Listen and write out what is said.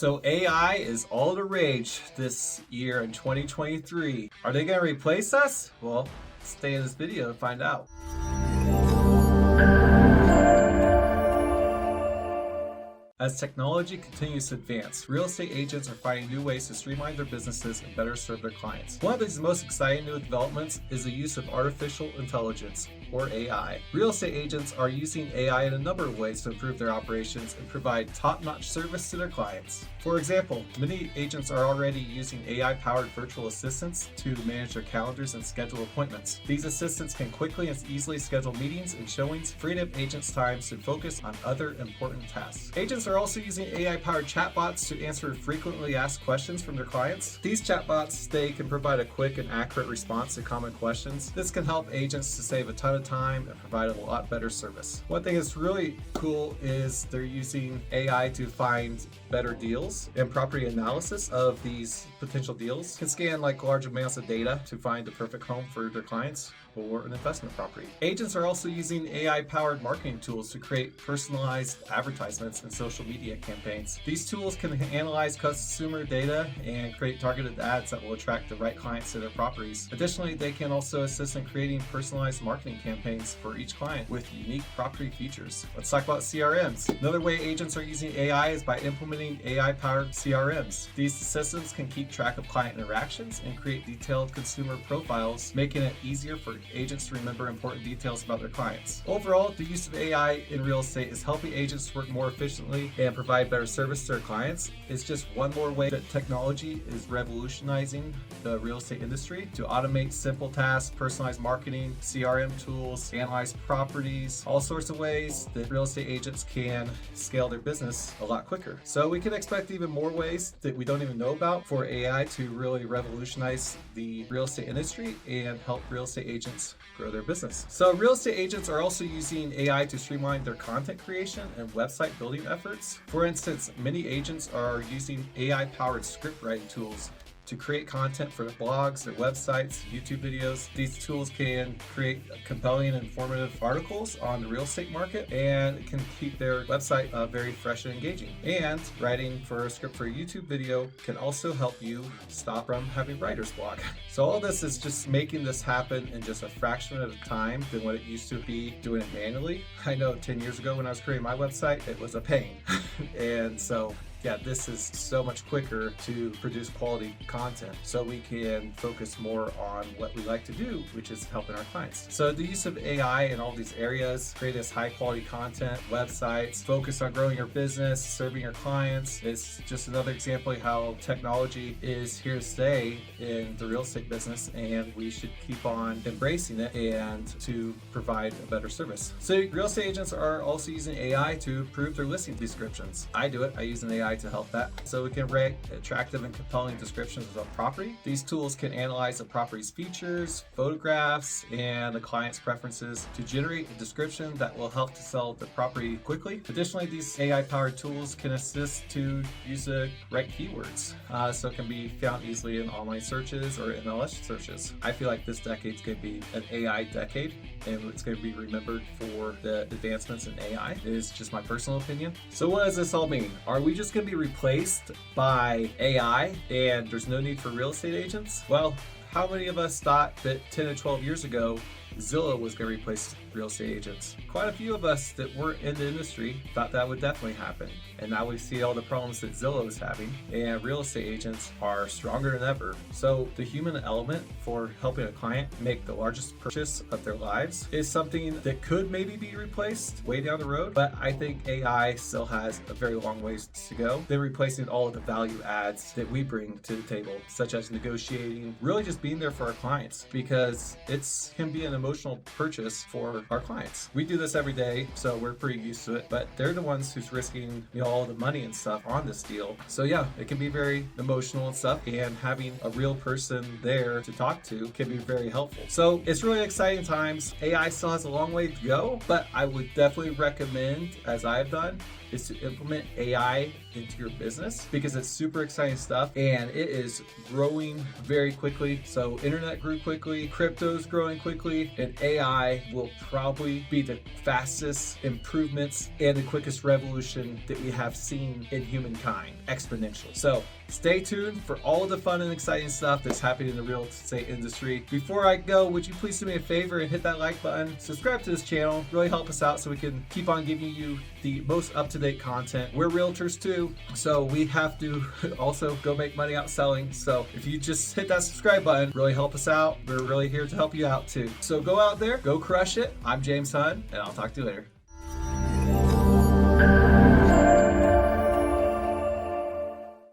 So AI is all the rage this year in 2023. Are they going to replace us? Well, stay in this video to find out. As technology continues to advance, real estate agents are finding new ways to streamline their businesses and better serve their clients. One of these most exciting new developments is the use of artificial intelligence, or AI. Real estate agents are using AI in a number of ways to improve their operations and provide top-notch service to their clients. For example, many agents are already using AI-powered virtual assistants to manage their calendars and schedule appointments. These assistants can quickly and easily schedule meetings and showings, freeing up agents' time to focus on other important tasks. Agents are also using AI-powered chatbots to answer frequently asked questions from their clients. These chatbots, they can provide a quick and accurate response to common questions. This can help agents to save a ton of time and provide a lot better service. One thing that's really cool is they're using AI to find better deals, and property analysis of these potential deals can scan large amounts of data to find the perfect home for their clients or an investment property. Agents are also using AI-powered marketing tools to create personalized advertisements and social media campaigns. These tools can analyze consumer data and create targeted ads that will attract the right clients to their properties. Additionally, they can also assist in creating personalized marketing campaigns for each client with unique property features. Let's talk about CRMs. Another way agents are using AI is by implementing AI-powered CRMs. These systems can keep track of client interactions and create detailed consumer profiles, making it easier for agents to remember important details about their clients. Overall, the use of AI in real estate is helping agents work more efficiently and provide better service to their clients. It's just one more way that technology is revolutionizing the real estate industry to automate simple tasks, personalized marketing, CRM tools, analyze properties, all sorts of ways that real estate agents can scale their business a lot quicker. So we can expect even more ways that we don't even know about for AI to really revolutionize the real estate industry and help real estate agents grow their business. So real estate agents are also using AI to streamline their content creation and website building efforts. For instance, many agents are using AI-powered script writing tools to create content for their blogs, their websites, YouTube videos. These tools can create compelling and informative articles on the real estate market and can keep their website very fresh and engaging. And writing for a script for a YouTube video can also help you stop from having writer's block. So all this is just making this happen in just a fraction of the time than what it used to be doing it manually. I know 10 years ago when I was creating my website, it was a pain. And so yeah, this is so much quicker to produce quality content so we can focus more on what we like to do, which is helping our clients. So the use of AI in all these areas, create this high quality content, websites, focus on growing your business, serving your clients, is just another example of how technology is here to stay in the real estate business, and we should keep on embracing it and to provide a better service. So real estate agents are also using AI to improve their listing descriptions. I do it. I use an AI to help that. So we can write attractive and compelling descriptions of a property. These tools can analyze the property's features, photographs, and the client's preferences to generate a description that will help to sell the property quickly. Additionally, these AI-powered tools can assist to use the right keywords, so it can be found easily in online searches or MLS searches. I feel like this decade is going to be an AI decade, and it's going to be remembered for the advancements in AI. It is just my personal opinion. So what does this all mean? Are we just going to be replaced by AI and there's no need for real estate agents? Well, how many of us thought that 10 to 12 years ago Zillow was going to replace real estate agents? Quite a few of us that weren't in the industry thought that would definitely happen. And now we see all the problems that Zillow is having, and real estate agents are stronger than ever. So the human element for helping a client make the largest purchase of their lives is something that could maybe be replaced way down the road, but I think AI still has a very long ways to go. They're replacing all of the value adds that we bring to the table, such as negotiating, really just being there for our clients, because it can be an emotional purchase for our clients. We do this every day, so we're pretty used to it, but they're the ones who's risking all the money and stuff on this deal. So yeah, it can be very emotional and stuff, and having a real person there to talk to can be very helpful. So it's really exciting times. AI still has a long way to go, but I would definitely recommend, as I've done, is to implement AI into your business because it's super exciting stuff and it is growing very quickly. So internet grew quickly, crypto's growing quickly, and AI will probably be the fastest improvements and the quickest revolution that we have seen in humankind, exponentially. So stay tuned for all of the fun and exciting stuff that's happening in the real estate industry. Before I go, would you please do me a favor and hit that like button, subscribe to this channel, really help us out so we can keep on giving you the most up-to-date content. We're realtors too, so we have to also go make money out selling. So if you just hit that subscribe button, really help us out. We're really here to help you out too. So go out there, go crush it. I'm James Hund, and I'll talk to you later.